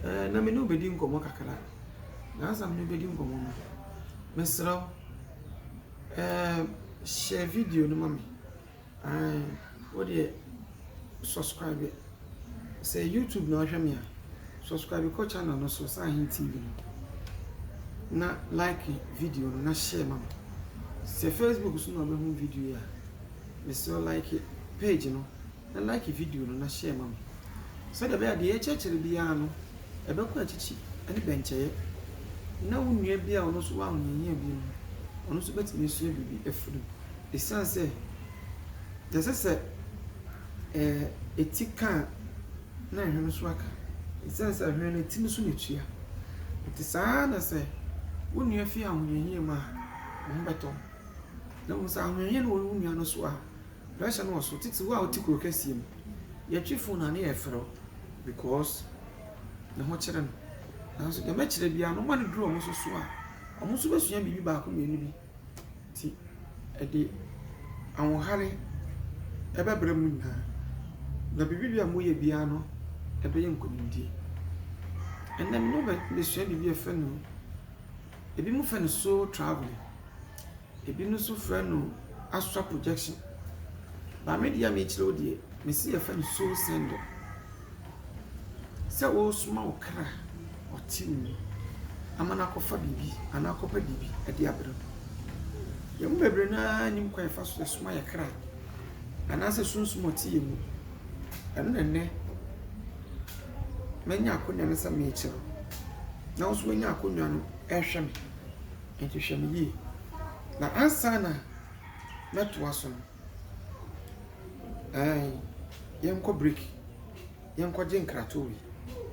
na me no bedi nkomo kakra na asam no bedi nkomo no mesra share video no mami what the subscribe say YouTube na hwɛ me a subscribe ko channel no so Sahin TV no na like video no na share mama say Facebook so na be hu video ya me so like page no na like video no na share mama so da be ade e chechere bia no e be ko achichi ani bencheye na wunua bia ono so wa hunyanya bi no ono so betimi so bibi efuru e sense say etika na ehwe so aka e sense ehwe na timi so netua enti saa na say wunua fi ahunyanya ma mbeto na mo sa ahunyanya no wunua no so a pressure no so titi wa otikuro kasiem ye twifo na na ye fero because na ho kire no na so de ma kire bia no ma ne duro mo so so a omo so besua bibi ba ko menu bi ti e de awon hare ebe bre mu na bibi bia mo ye bia no ebe ye nkomindi enem no be sua bibi e fe no ebi mu fe no so traveling ebi no so fe no astral projection ba me dia me kire odie me si e fe no so send se wo suma okra otimi amana kofa bibi ana kopa bibi e dia bre ye mu bebre na nim kwa fa so suma ye kra ana se sunsumo ti ye mu enne menya akonya ne sa me kire na wo so menya akonya no ehwe me enti hwe me yi na ansa na meto aso no yenko break yenko jenkrato wi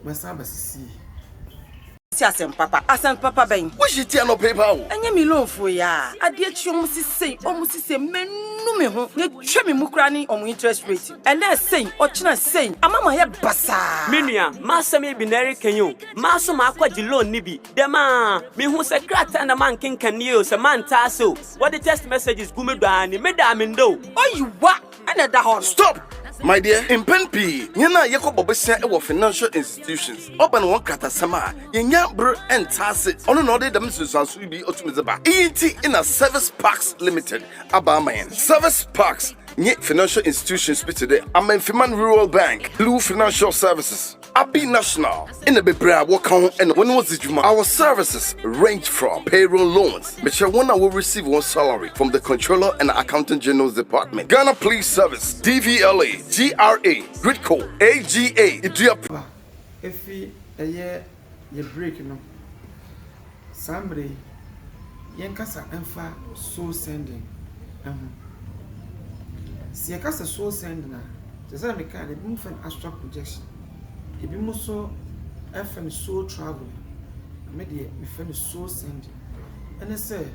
masa basisi si asem papa ben wo shitia no paper wo enye mi lonfo ya ade achi omusise menu me ho ne twa me mukra ni omu interest rate ele sei ochina sei amama ye basa minua masem binary kenyo maso makwaji loan ni bi dema me hu secret na man kenkan ni o se man ta so what the text messages gumedo ani meda me ndo oyiwa ene da ho stop my dear in pen p nyana yakobo besia e wo financial institutions oban won katasama yenya bro entase ono no de dem susansu bi otumizeba ent in a service parks limited abamayan service parks nye financial institutions bi today Amanfiman Rural Bank Blue Financial Services Abi National in the Bebra Wakon and when was it our services range from payroll loans which one will receive one salary from the Controller and Accountant General's Department Ghana Police Service DVLA GRA Gridco AGA Idiapa efi eye ye break no sambre yenkasa emfa soul sending si yakasa soul send na tesa me kan e bi mfa astral projection e bi mo so FM soul travel me de me fa no soul send ene se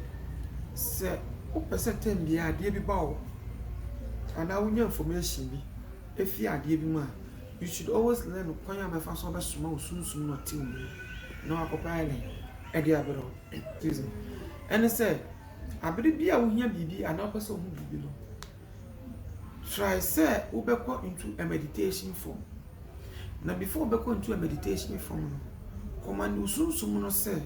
o pese tem bia ade bi ba o ana wonya information bi efi ade bi mu a you should always learn kwan ya me fa so be suma osunsun no team no akopa ile e de abero excuse me ene se abiri bia wo hia bibi ana pese wo bibi no try say ubeko into a meditation form. Now before ubeko into a meditation form, command usunsum no say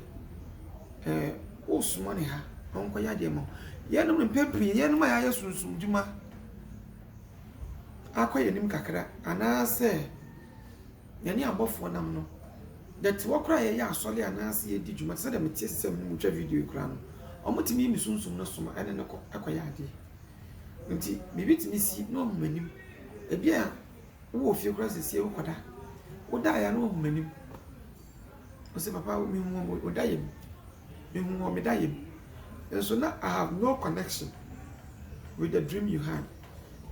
osumane ha onko ya de mo ye no mpepri ye no ma ya sunsum djuma akoye nim kakra ana say ye ne abofo nam no that wokra ye ya asole ana say ye di djuma say dem tie sesem mu twa video kra no omotimi mi sunsum no soma ene ne akoye ade nti bibi timi si no manim e bia wo fie kra sesi e wokoda woda ya no manim o se papa mi hu woda yem mi hu me da yem so now I have no connection with the dream you had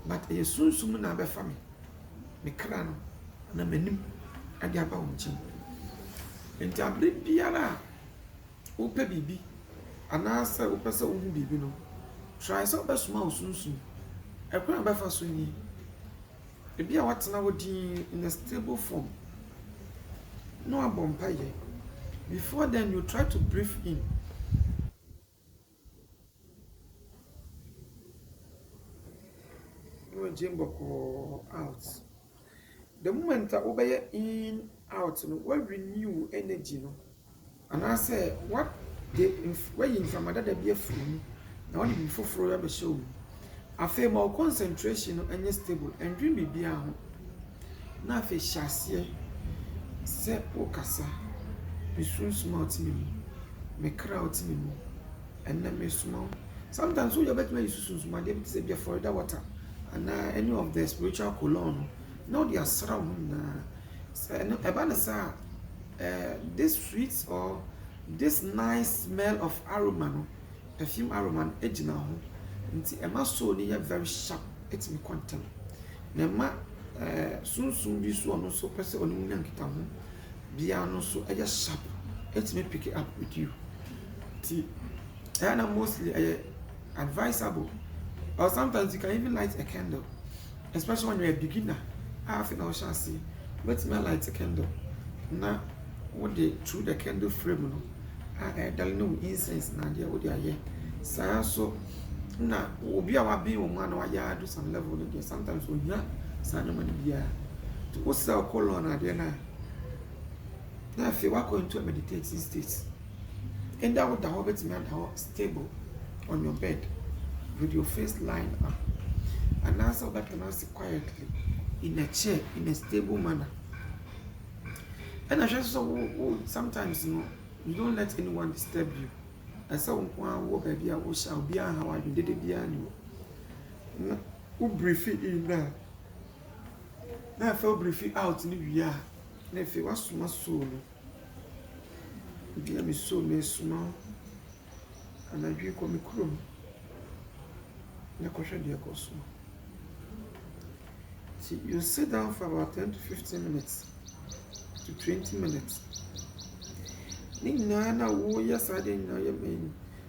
but e sunsum na be fa me kra no na manim ade aba wo nchi nti abre biara wo pe bibi ana sa wo pese wo hu bibi no try so be small sunsun ekwa be fa so ni e bia watena wodi in a stable form no abompaye before then you try to breathe in you jimbo out the moment that obey in out no what renew energy no and I say what the where you from that be afum na one be foforo ya be show afa more concentration no any stable and dream be bia ho na afa hyase se o kasa me sun smart me me crowd me and na me small sometimes you bet me use sun smart dey say be for that water and any of the spiritual cologne no they are surround na ebanasa this sweet or this nice smell of aroma no perfume aroma ejina ho nti ema so ni very sharp etimi content na ma sunsun bi so no so pese oni munya nkita ho bia no so eja sharp etimi pick it up with you ti and mostly advisable or sometimes you can even light a candle especially when you're a beginner I think I shall see but me light a candle na what they through the candle frame no there no incense na there what they are so na obi a wa be o ma na wa ya do some level no sometimes we ya sa no money bia to what's our color na there na if you walk into a meditative state and that would the hobbit man stable on your bed with your face lined up and answer that can answer quietly in a chair in a stable manner. And I just so sometimes you don't let anyone disturb you. I saw one walk baby I shall be how I did it behind you. Who brief it in there? Now I felt brief it out in the year. If it was my soul, be me so me small and I drink on me chrome. See, you sit down for about 10 to 15 minutes to 20 minutes.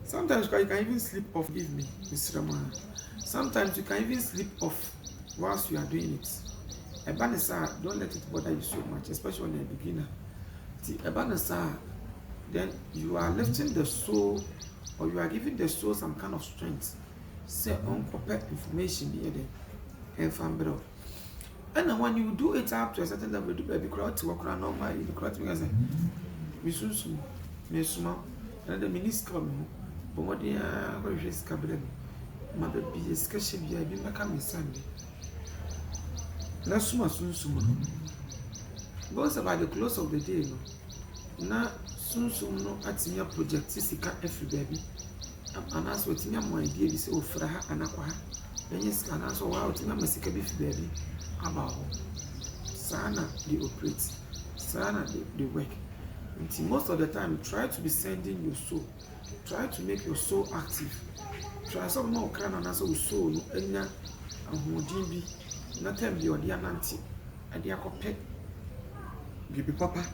Sometimes you can even sleep off, give me, Mr. Ramana. Sometimes you can even sleep off whilst you are doing it. Ebanesa, don't let it bother you so much, especially when you're a beginner. See, Ebanesa, then you are lifting the soul or you are giving the soul some kind of strength. Say unprepared information here and family. And when you do it up to a certain level, do baby crowd to walk around normal, you crowd me as a Missus Messuma, and the minister, but what they are very scabble. Mother be a sketchy be a bit coming Sunday. Last summer soon soon. Both about the close of the day, now soon no at your project, Sissika every baby. And that's what my idea is over her and aqua. Then you can answer wow to my baby about Sana they operate, Sana they work. Until most of the time, try to be sending your soul, try to make your soul active. Try some more kind of answer with soul, no enya and who be not tell me or the ananti and the acopet. Give papa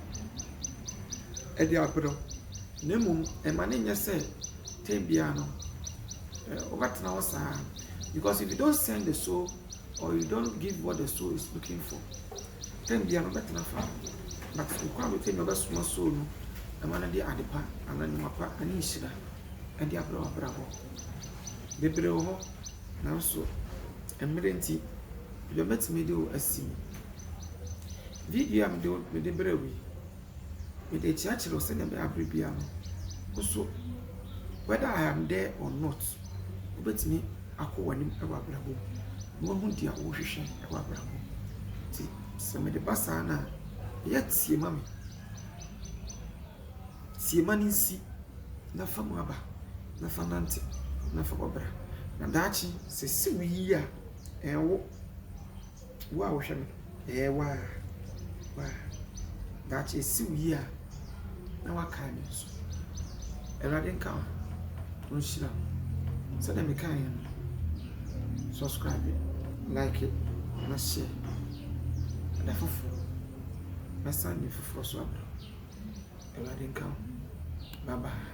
and the apero. Nemo, a man in your say. Because if you don't send the soul or you don't give what the soul is looking for, then be better enough. But you can't tell me about small soul, a man the adipa and then mapa and ishida and the abro bravo. The bro now so emergency you met me do a scene. Video I'm doing with the brewery with the church or send a abbreviation. Also, whether I am there or not, but me, I call one a bravo. No one dear ocean a bravo. See, some of the basana, yet see mammy. See money, see, na famaba, na fanante, na fabra. Nadachi says, see we here, and wow, shame, wow, that is see we here. Now I can't. And I didn't come. Don't sit down. So let me kind. Subscribe it, like it, and share. And I for my son, you for swap. And I didn't come. Bye bye.